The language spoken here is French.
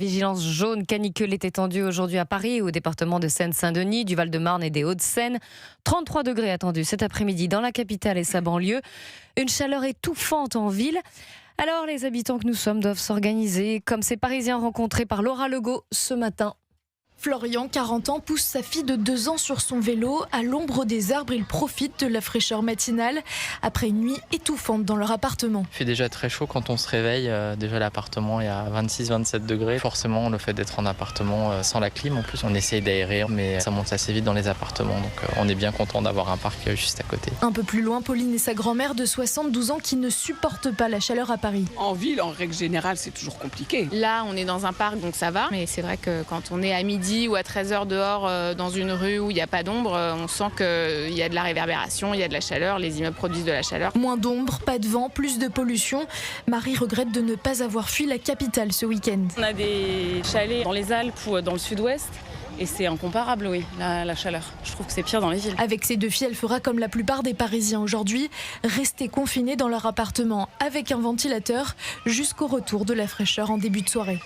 Vigilance jaune canicule est étendue aujourd'hui à Paris, au département de Seine-Saint-Denis, du Val-de-Marne et des Hauts-de-Seine. 33 degrés attendus cet après-midi dans la capitale et sa banlieue. Une chaleur étouffante en ville. Alors les habitants que nous sommes doivent s'organiser, comme ces Parisiens rencontrés par Laura Legault ce matin. Florian, 40 ans, pousse sa fille de 2 ans sur son vélo. À l'ombre des arbres, il profite de la fraîcheur matinale après une nuit étouffante dans leur appartement. Il fait déjà très chaud quand on se réveille. Déjà l'appartement, il y a 26-27 degrés. Forcément, le fait d'être en appartement sans la clim, en plus, on essaye d'aérer, mais ça monte assez vite dans les appartements. Donc on est bien content d'avoir un parc juste à côté. Un peu plus loin, Pauline et sa grand-mère de 72 ans qui ne supportent pas la chaleur à Paris. En ville, en règle générale, c'est toujours compliqué. Là, on est dans un parc, donc ça va. Mais c'est vrai que quand on est à midi ou à 13h dehors dans une rue où il n'y a pas d'ombre, on sent qu'il y a de la réverbération, il y a de la chaleur, les immeubles produisent de la chaleur. Moins d'ombre, pas de vent, plus de pollution. Marie regrette de ne pas avoir fui la capitale ce week-end. On a des chalets dans les Alpes ou dans le sud-ouest. Et c'est incomparable, oui, la chaleur. Je trouve que c'est pire dans les villes. Avec ses 2 filles, elle fera comme la plupart des Parisiens aujourd'hui, rester confinés dans leur appartement avec un ventilateur jusqu'au retour de la fraîcheur en début de soirée.